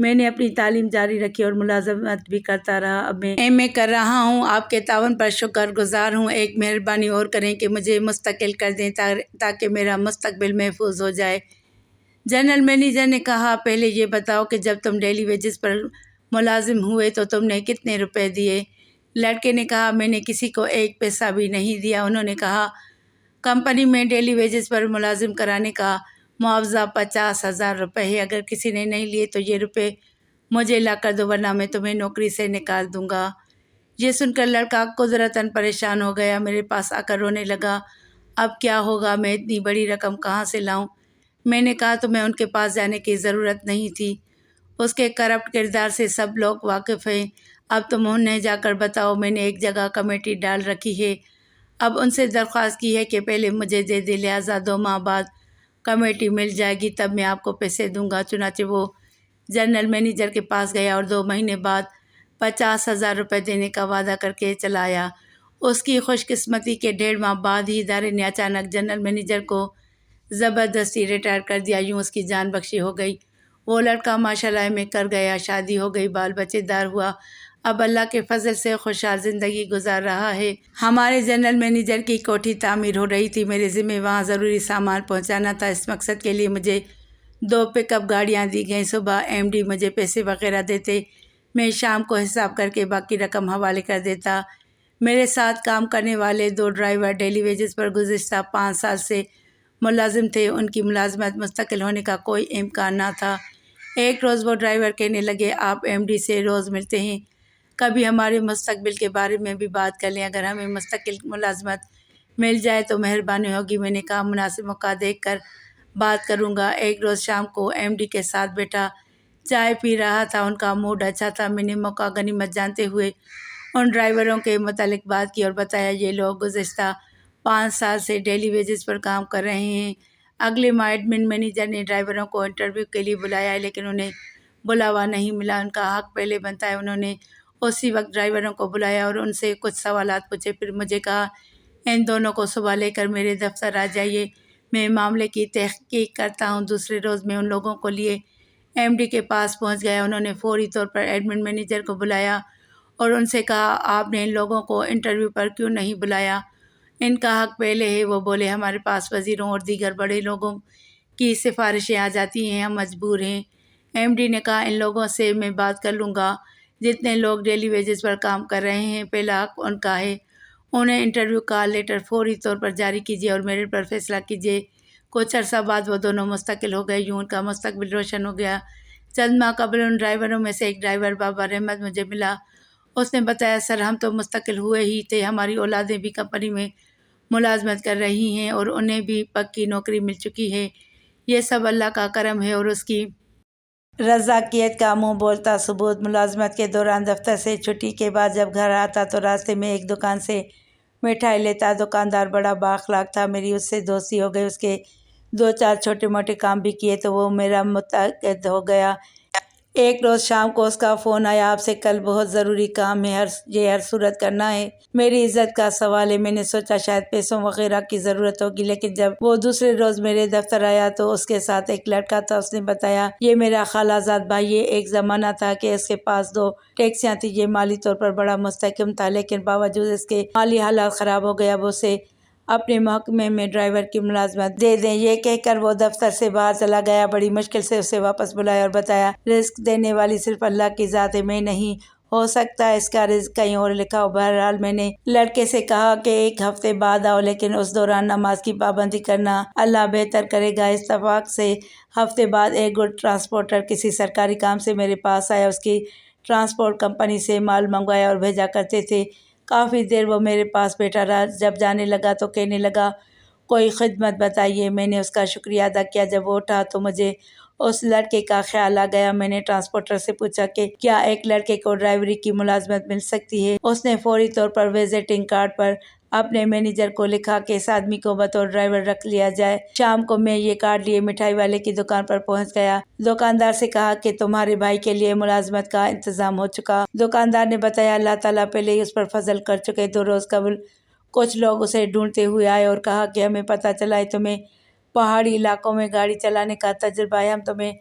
میں نے اپنی تعلیم جاری رکھی اور ملازمت بھی کرتا رہا۔ اب میں ایم اے کر رہا ہوں۔ آپ کے تعاون پر شکر گزار ہوں۔ ایک مہربانی اور کریں کہ مجھے مستقل کر دیں تاکہ میرا مستقبل محفوظ ہو جائے۔ جنرل مینیجر نے کہا، پہلے یہ بتاؤ کہ جب تم ڈیلی ویجز پر ملازم ہوئے تو تم نے کتنے روپے دیے؟ لڑکے نے کہا، میں نے کسی کو ایک پیسہ بھی نہیں دیا۔ انہوں نے کہا، کمپنی میں ڈیلی ویجز پر ملازم کرانے کا معاوضہ 50,000 روپے ہے۔ اگر کسی نے نہیں لیے تو یہ روپے مجھے لا کر دو ورنہ میں تمہیں نوکری سے نکال دوں گا۔ یہ سن کر لڑکا قدرتاً پریشان ہو گیا، میرے پاس آ کر رونے لگا۔ اب کیا ہوگا؟ میں اتنی بڑی رقم کہاں سے لاؤں؟ میں نے کہا، تمہیں ان کے پاس جانے کی ضرورت نہیں تھی۔ اس کے کرپٹ کردار سے سب لوگ واقف ہیں۔ اب تم انہیں جا کر بتاؤ میں نے ایک جگہ کمیٹی ڈال رکھی ہے، اب ان سے درخواست کی ہے کہ پہلے مجھے دے دے، لہٰذا 2 ماہ بعد کمیٹی مل جائے گی، تب میں آپ کو پیسے دوں گا۔ چنانچہ وہ جنرل مینیجر کے پاس گیا اور 2 مہینے بعد 50,000 روپے دینے کا وعدہ کر کے چلا آیا۔ اس کی خوش قسمتی کے 1.5 ماہ بعد ہی ادارے نے اچانک جنرل مینیجر کو زبردستی ریٹائر کر دیا، یوں اس کی جان بخشی ہو گئی۔ وہ لڑکا ماشاءاللہ میں کر گیا، شادی ہو گئی، بال بچے دار ہوا، اب اللہ کے فضل سے خوشحال زندگی گزار رہا ہے۔ ہمارے جنرل مینیجر کی کوٹھی تعمیر ہو رہی تھی، میرے ذمہ وہاں ضروری سامان پہنچانا تھا۔ اس مقصد کے لیے مجھے 2 پک اپ گاڑیاں دی گئیں۔ صبح ایم ڈی مجھے پیسے وغیرہ دیتے، میں شام کو حساب کر کے باقی رقم حوالے کر دیتا۔ میرے ساتھ کام کرنے والے 2 ڈرائیور ڈیلی ویجز پر گزشتہ 5 سال سے ملازم تھے، ان کی ملازمت مستقل ہونے کا کوئی امکان نہ تھا۔ ایک روز وہ ڈرائیور کہنے لگے، آپ ایم ڈی سے روز ملتے ہیں، کبھی ہمارے مستقبل کے بارے میں بھی بات کر لیں، اگر ہمیں مستقل ملازمت مل جائے تو مہربانی ہوگی۔ میں نے کہا، مناسب موقع دیکھ کر بات کروں گا۔ ایک روز شام کو ایم ڈی کے ساتھ بیٹھا چائے پی رہا تھا، ان کا موڈ اچھا تھا۔ میں نے موقع غنیمت جانتے ہوئے ان ڈرائیوروں کے متعلق بات کی اور بتایا، یہ لوگ گزشتہ 5 سال سے ڈیلی ویجز پر کام کر رہے ہیں۔ اگلے ماہ ایڈمن مینیجر نے ڈرائیوروں کو انٹرویو کے لیے بلایا ہے، لیکن انہیں بلاوا نہیں ملا، ان کا حق پہلے بنتا ہے۔ انہوں نے اسی وقت ڈرائیوروں کو بلایا اور ان سے کچھ سوالات پوچھے، پھر مجھے کہا، ان دونوں کو صبح لے کر میرے دفتر آ جائیے، میں معاملے کی تحقیق کرتا ہوں۔ دوسرے روز میں ان لوگوں کو لیے ایم ڈی کے پاس پہنچ گیا۔ انہوں نے فوری طور پر ایڈمن مینیجر کو بلایا اور ان سے کہا، آپ نے ان لوگوں کو انٹرویو پر کیوں نہیں بلایا؟ ان کا حق پہلے ہے۔ وہ بولے، ہمارے پاس وزیروں اور دیگر بڑے لوگوں کی سفارشیں آ جاتی ہیں، ہم مجبور ہیں۔ ایم ڈی نے کہا، ان لوگوں سے میں بات کر لوں گا، جتنے لوگ ڈیلی ویجز پر کام کر رہے ہیں، پہلا حق ان کا ہے۔ انہیں انٹرویو کا لیٹر فوری طور پر جاری کیجیے اور میرٹ پر فیصلہ کیجیے۔ کچھ عرصہ بعد وہ دونوں مستقل ہو گئے، یوں ان کا مستقبل روشن ہو گیا۔ چند ماہ قبل ان ڈرائیوروں میں سے ایک ڈرائیور بابر احمد مجھے ملا۔ اس نے بتایا، سر ہم تو مستقل ہوئے ہی تھے، ہماری اولادیں بھی کمپنی میں ملازمت کر رہی ہیں اور انہیں بھی پکی نوکری مل چکی ہے، یہ سب اللہ کا کرم ہے اور اس کی رضاکیت کا منہ بولتا ثبوت۔ ملازمت کے دوران دفتر سے چھٹی کے بعد جب گھر آتا تو راستے میں ایک دکان سے مٹھائی لیتا۔ دکاندار بڑا بااخلاق تھا، میری اس سے دوستی ہو گئی، اس کے 2-4 چھوٹے موٹے کام بھی کیے تو وہ میرا متعاقد ہو گیا۔ ایک روز شام کو اس کا فون آیا، آپ سے کل بہت ضروری کام ہے، یہ ہر صورت کرنا ہے، میری عزت کا سوال ہے۔ میں نے سوچا شاید پیسوں وغیرہ کی ضرورت ہوگی، لیکن جب وہ دوسرے روز میرے دفتر آیا تو اس کے ساتھ ایک لڑکا تھا۔ اس نے بتایا، یہ میرا خالہ زاد بھائی ہے، ایک زمانہ تھا کہ اس کے پاس 2 ٹیکسیاں تھیں، یہ مالی طور پر بڑا مستحکم تھا، لیکن باوجود اس کے مالی حالات خراب ہو گئے، اب اسے اپنے محکمے میں ڈرائیور کی ملازمت دے دیں۔ یہ کہہ کر وہ دفتر سے باہر چلا گیا۔ بڑی مشکل سے اسے واپس بلایا اور بتایا، رزق دینے والی صرف اللہ کی ذات ہے، میں نہیں، ہو سکتا ہے اس کا رزق کہیں اور لکھا ہو۔ بہرحال میں نے لڑکے سے کہا کہ 1 ہفتے بعد آؤ، لیکن اس دوران نماز کی پابندی کرنا، اللہ بہتر کرے گا۔ اتفاق سے ہفتے بعد ایک گڈ ٹرانسپورٹر کسی سرکاری کام سے میرے پاس آیا، اس کی ٹرانسپورٹ کمپنی سے مال منگوایا اور بھیجا کرتے تھے۔ کافی دیر وہ میرے پاس بیٹھا رہا، جب جانے لگا تو کہنے لگا، کوئی خدمت بتائیے۔ میں نے اس کا شکریہ ادا کیا۔ جب وہ اٹھا تو مجھے اس لڑکے کا خیال آ گیا۔ میں نے ٹرانسپورٹر سے پوچھا کہ کیا ایک لڑکے کو ڈرائیوری کی ملازمت مل سکتی ہے؟ اس نے فوری طور پر وزٹنگ کارڈ پر اپنے مینیجر کو لکھا کہ اس آدمی کو بطور ڈرائیور رکھ لیا جائے۔ شام کو میں یہ کارڈ لیے مٹھائی والے کی دکان پر پہنچ گیا۔ دکاندار سے کہا کہ تمہارے بھائی کے لیے ملازمت کا انتظام ہو چکا۔ دکاندار نے بتایا، اللہ تعالیٰ پہلے ہی اس پر فضل کر چکے۔ 2 روز قبل کچھ لوگ اسے ڈھونڈتے ہوئے آئے اور کہا کہ ہمیں پتہ چلا ہے تمہیں پہاڑی علاقوں میں گاڑی چلانے کا تجربہ ہے، ہم تمہیں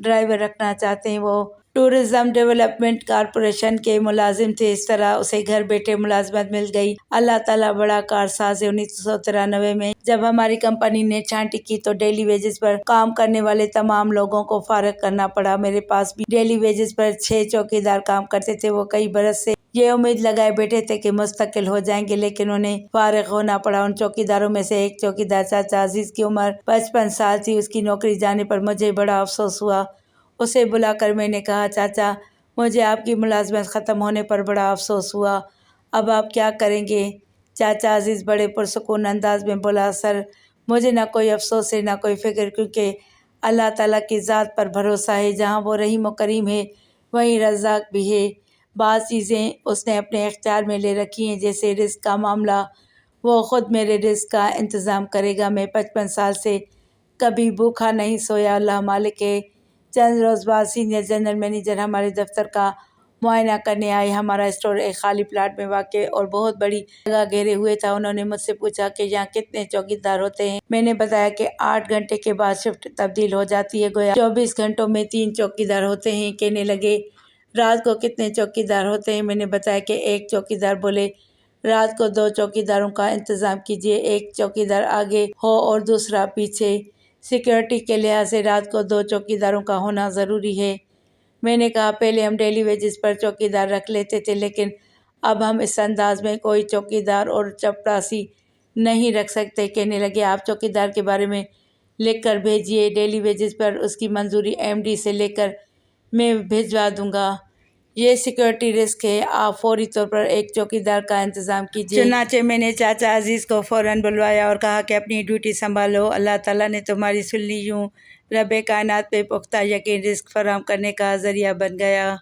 ڈرائیور رکھنا چاہتے ہیں۔ وہ ٹورزم ڈیولپمنٹ کارپوریشن کے ملازم تھے، اس طرح اسے گھر بیٹھے ملازمت مل گئی۔ اللہ تعالیٰ بڑا کارساز ہے۔ 1993 میں جب ہماری کمپنی نے چھانٹی کی تو ڈیلی ویجز پر کام کرنے والے تمام لوگوں کو فارغ کرنا پڑا۔ میرے پاس بھی ڈیلی ویجز پر 6 چوکیدار کام کرتے تھے۔ وہ کئی برس سے یہ امید لگائے بیٹھے تھے کہ مستقل ہو جائیں گے، لیکن انہیں فارغ ہونا پڑا۔ ان چوکیداروں میں سے ایک چوکیدار چاچا عزیز کی عمر 55 سال تھی۔ اس کی نوکری جانے پر مجھے بڑا افسوس ہوا۔ اسے بلا کر میں نے کہا، چاچا مجھے آپ کی ملازمت ختم ہونے پر بڑا افسوس ہوا، اب آپ کیا کریں گے؟ چاچا عزیز بڑے پرسکون انداز میں بولا، سر مجھے نہ کوئی افسوس ہے نہ کوئی فکر، کیونکہ اللہ تعالیٰ کی ذات پر بھروسہ ہے، جہاں وہ رحیم و کریم ہے وہیں رزاق بھی ہے۔ بعض چیزیں اس نے اپنے اختیار میں لے رکھی ہیں، جیسے رزق کا معاملہ، وہ خود میرے رزق کا انتظام کرے گا۔ میں 55 سال سے کبھی بھوکا نہیں سویا، اللہ مالک ہے۔ چند روز بعد سینئر جنرل مینیجر ہمارے دفتر کا معائنہ کرنے آئے۔ ہمارا اسٹور ایک خالی پلاٹ میں واقع اور بہت بڑی جگہ گھیرے ہوئے تھا۔ انہوں نے مجھ سے پوچھا کہ یہاں کتنے چوکیدار ہوتے ہیں؟ میں نے بتایا کہ 8 گھنٹے کے بعد شفٹ تبدیل ہو جاتی ہے، گویا 24 گھنٹوں میں 3 چوکیدار ہوتے ہیں۔ کہنے لگے، رات کو کتنے چوکیدار ہوتے ہیں؟ میں نے بتایا کہ 1 چوکیدار۔ بولے، رات کو 2 چوکیداروں کا انتظام کیجیے، ایک چوکیدار آگے ہو اور دوسرا پیچھے۔ سیکیورٹی کے لحاظ سے رات کو 2 چوکیداروں کا ہونا ضروری ہے۔ میں نے کہا، پہلے ہم ڈیلی ویجز پر چوکیدار رکھ لیتے تھے، لیکن اب ہم اس انداز میں کوئی چوکیدار اور چپڑاسی نہیں رکھ سکتے۔ کہنے لگے، آپ چوکیدار کے بارے میں لکھ کر بھیجیے، ڈیلی ویجز پر اس کی منظوری MD سے لے کر میں بھجوا دوں گا۔ یہ سیکیورٹی رسک ہے، آپ فوری طور پر ایک چوکیدار کا انتظام کیجیے۔ چنانچہ میں نے چاچا عزیز کو فوراً بلوایا اور کہا کہ اپنی ڈیوٹی سنبھالو، اللہ تعالیٰ نے تمہاری سن لی۔ یوں رب کائنات پہ پختہ یقین رزق فراہم کرنے کا ذریعہ بن گیا۔